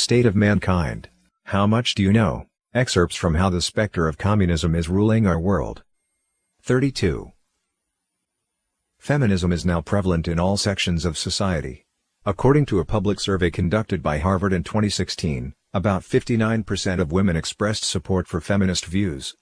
State of Mankind. How much do you know? Excerpts from How the Spectre of Communism is Ruling Our World. 32. Feminism is now prevalent in all sections of society. According to a public survey conducted by Harvard in 2016, about 59% of women expressed support for feminist views.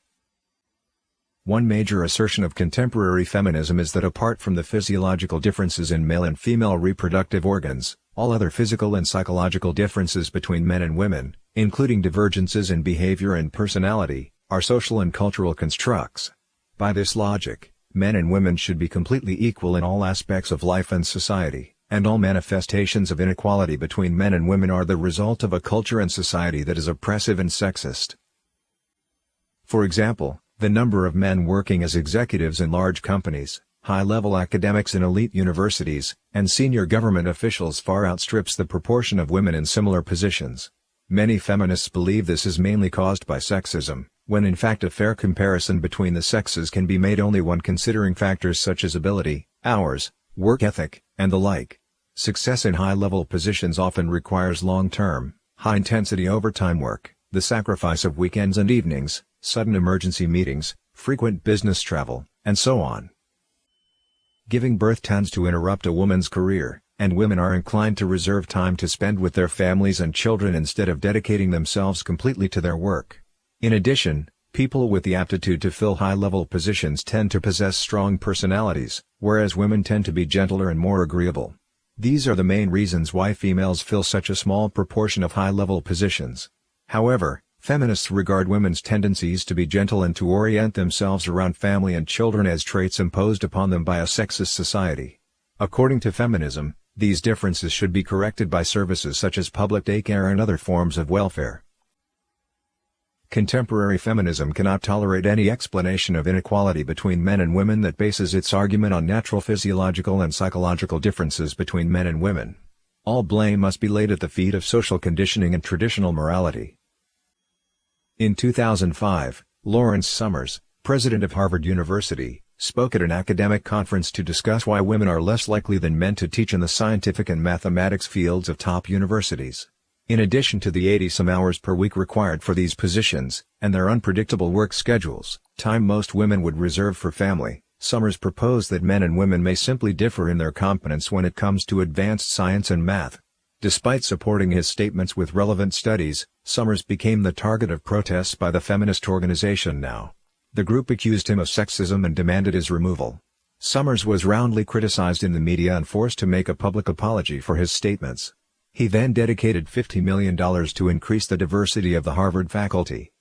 One major assertion of contemporary feminism is that apart from the physiological differences in male and female reproductive organs, all other physical and psychological differences between men and women, including divergences in behavior and personality, are social and cultural constructs. By this logic, men and women should be completely equal in all aspects of life and society, and all manifestations of inequality between men and women are the result of a culture and society that is oppressive and sexist. For example, the number of men working as executives in large companies, high-level academics in elite universities, and senior government officials far outstrips the proportion of women in similar positions. Many feminists believe this is mainly caused by sexism, when in fact a fair comparison between the sexes can be made only when considering factors such as ability, hours, work ethic, and the like. Success in high-level positions often requires long-term, high-intensity overtime work, the sacrifice of weekends and evenings, sudden emergency meetings, frequent business travel, and so on. Giving birth tends to interrupt a woman's career, and women are inclined to reserve time to spend with their families and children instead of dedicating themselves completely to their work. In addition, people with the aptitude to fill high-level positions tend to possess strong personalities, whereas women tend to be gentler and more agreeable. These are the main reasons why females fill such a small proportion of high-level positions. However, feminists regard women's tendencies to be gentle and to orient themselves around family and children as traits imposed upon them by a sexist society. According to feminism, these differences should be corrected by services such as public daycare and other forms of welfare. Contemporary feminism cannot tolerate any explanation of inequality between men and women that bases its argument on natural physiological and psychological differences between men and women. All blame must be laid at the feet of social conditioning and traditional morality. In 2005, Lawrence Summers, president of Harvard University, spoke at an academic conference to discuss why women are less likely than men to teach in the scientific and mathematics fields of top universities. In addition to the 80-some hours per week required for these positions, and their unpredictable work schedules, time most women would reserve for family, Summers proposed that men and women may simply differ in their competence when it comes to advanced science and math. Despite supporting his statements with relevant studies, Summers became the target of protests by the feminist organization Now. The group accused him of sexism and demanded his removal. Summers was roundly criticized in the media and forced to make a public apology for his statements. He then dedicated $50 million to increase the diversity of the Harvard faculty.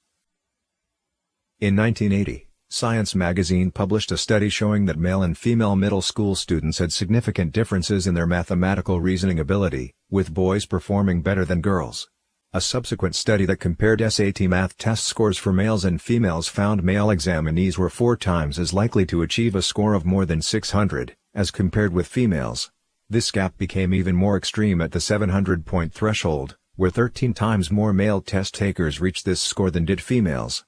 In 1980, Science magazine published a study showing that male and female middle school students had significant differences in their mathematical reasoning ability, with boys performing better than girls. A subsequent study that compared SAT math test scores for males and females found male examinees were 4 times as likely to achieve a score of more than 600, as compared with females. This gap became even more extreme at the 700-point threshold, where 13 times more male test takers reached this score than did females.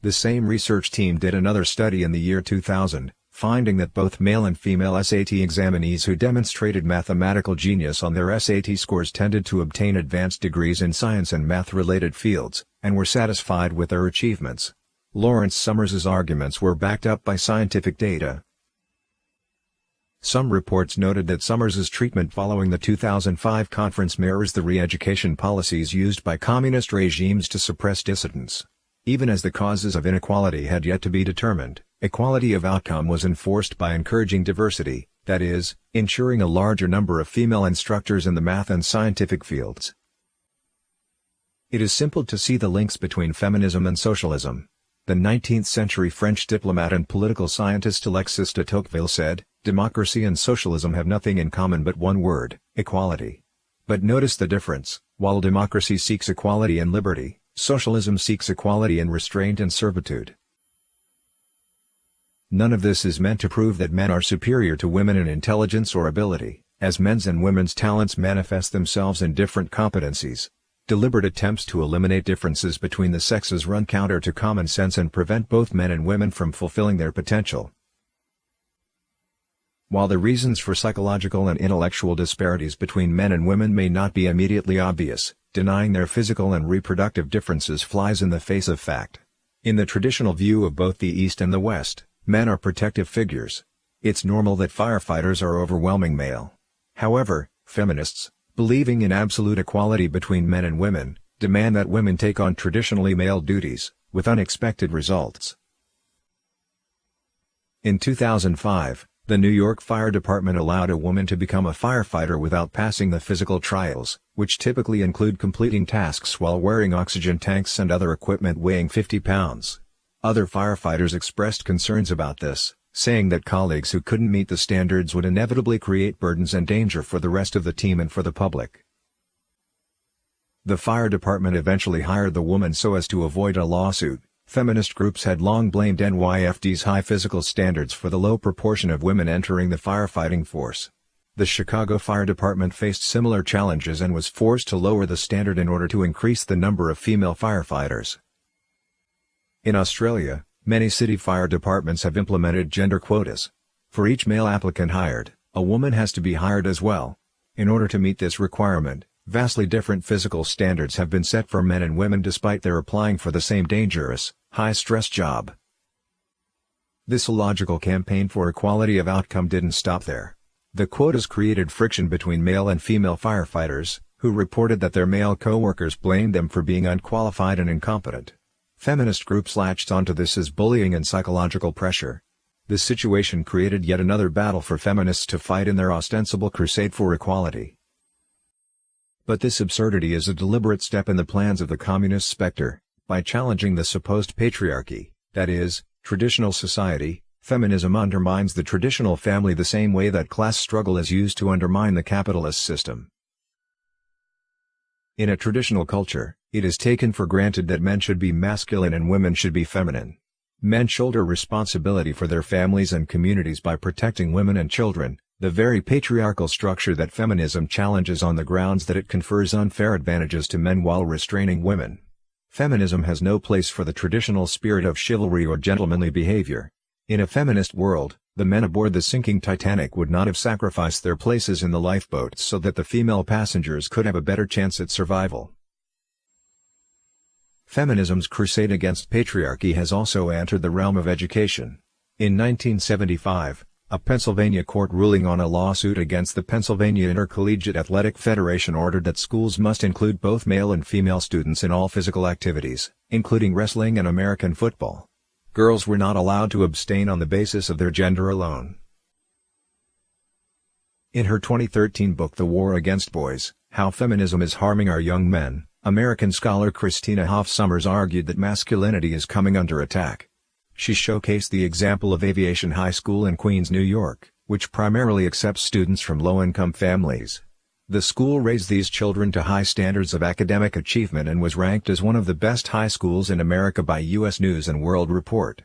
The same research team did another study in the year 2000, finding that both male and female SAT examinees who demonstrated mathematical genius on their SAT scores tended to obtain advanced degrees in science and math-related fields, and were satisfied with their achievements. Lawrence Summers' arguments were backed up by scientific data. Some reports noted that Summers' treatment following the 2005 conference mirrors the re-education policies used by communist regimes to suppress dissidents. Even as the causes of inequality had yet to be determined, equality of outcome was enforced by encouraging diversity, that is, ensuring a larger number of female instructors in the math and scientific fields. It is simple to see the links between feminism and socialism. The 19th-century French diplomat and political scientist Alexis de Tocqueville said, "Democracy and socialism have nothing in common but one word, equality." But notice the difference: while democracy seeks equality and liberty, socialism seeks equality and restraint and servitude. None of this is meant to prove that men are superior to women in intelligence or ability, as men's and women's talents manifest themselves in different competencies. Deliberate attempts to eliminate differences between the sexes run counter to common sense and prevent both men and women from fulfilling their potential. While the reasons for psychological and intellectual disparities between men and women may not be immediately obvious, denying their physical and reproductive differences flies in the face of fact. In the traditional view of both the East and the West, men are protective figures. It's normal that firefighters are overwhelming male. However, feminists, believing in absolute equality between men and women, demand that women take on traditionally male duties, with unexpected results. In 2005, the New York Fire Department allowed a woman to become a firefighter without passing the physical trials, which typically include completing tasks while wearing oxygen tanks and other equipment weighing 50 pounds. Other firefighters expressed concerns about this, saying that colleagues who couldn't meet the standards would inevitably create burdens and danger for the rest of the team and for the public. The fire department eventually hired the woman so as to avoid a lawsuit. Feminist groups had long blamed NYFD's high physical standards for the low proportion of women entering the firefighting force. The Chicago Fire Department faced similar challenges and was forced to lower the standard in order to increase the number of female firefighters. In Australia, many city fire departments have implemented gender quotas. For each male applicant hired, a woman has to be hired as well. In order to meet this requirement, vastly different physical standards have been set for men and women despite their applying for the same dangerous, high-stress job. This illogical campaign for equality of outcome didn't stop there. The quotas created friction between male and female firefighters, who reported that their male co-workers blamed them for being unqualified and incompetent. Feminist groups latched onto this as bullying and psychological pressure. This situation created yet another battle for feminists to fight in their ostensible crusade for equality. But this absurdity is a deliberate step in the plans of the communist specter. By challenging the supposed patriarchy, that is, traditional society, feminism undermines the traditional family the same way that class struggle is used to undermine the capitalist system. In a traditional culture, it is taken for granted that men should be masculine and women should be feminine. Men shoulder responsibility for their families and communities by protecting women and children, the very patriarchal structure that feminism challenges on the grounds that it confers unfair advantages to men while restraining women. Feminism has no place for the traditional spirit of chivalry or gentlemanly behavior. In a feminist world, the men aboard the sinking Titanic would not have sacrificed their places in the lifeboats so that the female passengers could have a better chance at survival. Feminism's crusade against patriarchy has also entered the realm of education. In 1975, a Pennsylvania court ruling on a lawsuit against the Pennsylvania Intercollegiate Athletic Federation ordered that schools must include both male and female students in all physical activities, including wrestling and American football. Girls were not allowed to abstain on the basis of their gender alone. In her 2013 book The War Against Boys, How Feminism is Harming Our Young Men, American scholar Christina Hoff Sommers argued that masculinity is coming under attack. She showcased the example of Aviation High School in Queens, New York, which primarily accepts students from low-income families. The school raised these children to high standards of academic achievement and was ranked as one of the best high schools in America by U.S. News & World Report.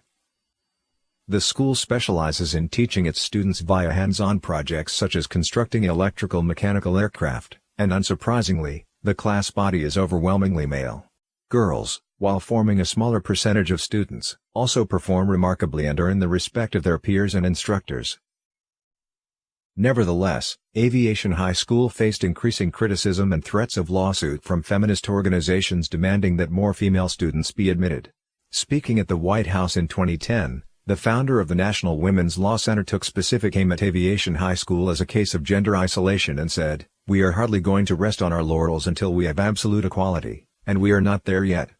The school specializes in teaching its students via hands-on projects such as constructing electrical mechanical aircraft, and unsurprisingly, the class body is overwhelmingly male. Girls, while forming a smaller percentage of students, also perform remarkably and earn the respect of their peers and instructors. Nevertheless, Aviation High School faced increasing criticism and threats of lawsuit from feminist organizations demanding that more female students be admitted. Speaking at the White House in 2010, the founder of the National Women's Law Center took specific aim at Aviation High School as a case of gender isolation and said, "We are hardly going to rest on our laurels until we have absolute equality, and we are not there yet."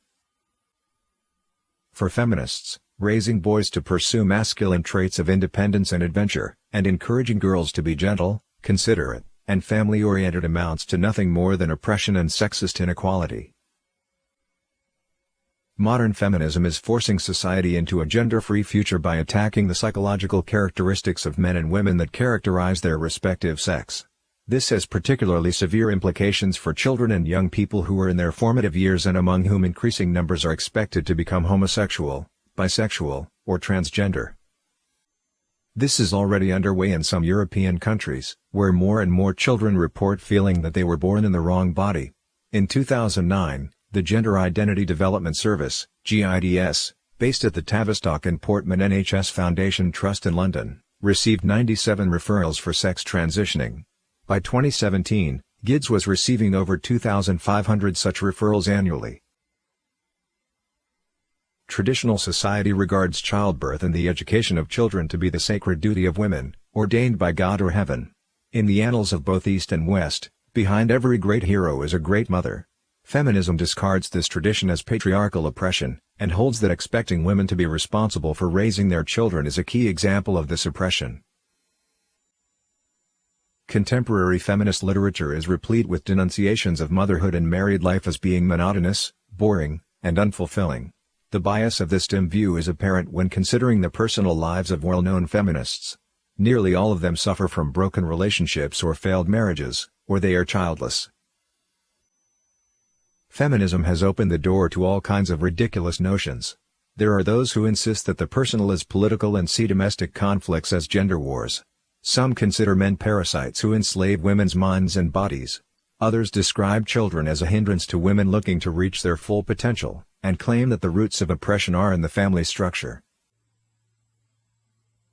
For feminists, raising boys to pursue masculine traits of independence and adventure, and encouraging girls to be gentle, considerate, and family-oriented amounts to nothing more than oppression and sexist inequality. Modern feminism is forcing society into a gender-free future by attacking the psychological characteristics of men and women that characterize their respective sex. This has particularly severe implications for children and young people who are in their formative years and among whom increasing numbers are expected to become homosexual, bisexual, or transgender. This is already underway in some European countries, where more and more children report feeling that they were born in the wrong body. In 2009, the Gender Identity Development Service, GIDS, based at the Tavistock and Portman NHS Foundation Trust in London, received 97 referrals for sex transitioning. By 2017, GIDS was receiving over 2,500 such referrals annually. Traditional society regards childbirth and the education of children to be the sacred duty of women, ordained by God or heaven. In the annals of both East and West, behind every great hero is a great mother. Feminism discards this tradition as patriarchal oppression, and holds that expecting women to be responsible for raising their children is a key example of this oppression. Contemporary feminist literature is replete with denunciations of motherhood and married life as being monotonous, boring, and unfulfilling. The bias of this dim view is apparent when considering the personal lives of well-known feminists. Nearly all of them suffer from broken relationships or failed marriages, or they are childless. Feminism has opened the door to all kinds of ridiculous notions. There are those who insist that the personal is political and see domestic conflicts as gender wars. Some consider men parasites who enslave women's minds and bodies. Others describe children as a hindrance to women looking to reach their full potential, and claim that the roots of oppression are in the family structure.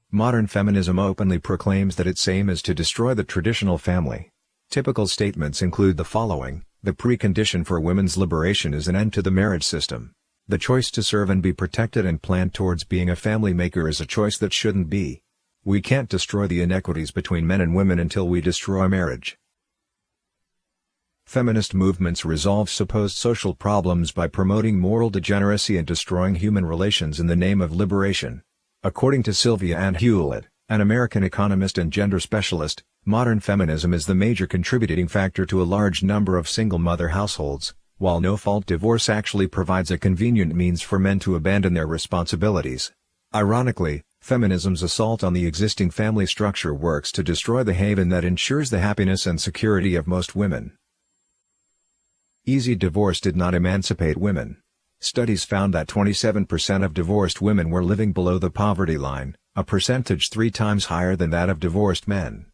Modern feminism openly proclaims that its aim is to destroy the traditional family. Typical statements include the following: the precondition for women's liberation is an end to the marriage system. The choice to serve and be protected and plan towards being a family maker is a choice that shouldn't be. We can't destroy the inequities between men and women until we destroy marriage. Feminist movements resolve supposed social problems by promoting moral degeneracy and destroying human relations in the name of liberation. According to Sylvia Ann Hewlett, an American economist and gender specialist, modern feminism is the major contributing factor to a large number of single-mother households, while no-fault divorce actually provides a convenient means for men to abandon their responsibilities. Ironically, feminism's assault on the existing family structure works to destroy the haven that ensures the happiness and security of most women. Easy divorce did not emancipate women. Studies found that 27% of divorced women were living below the poverty line, a percentage 3 times higher than that of divorced men.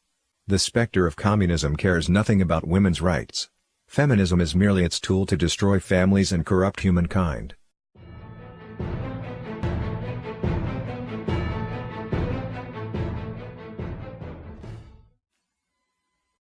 The specter of communism cares nothing about women's rights. Feminism is merely its tool to destroy families and corrupt humankind.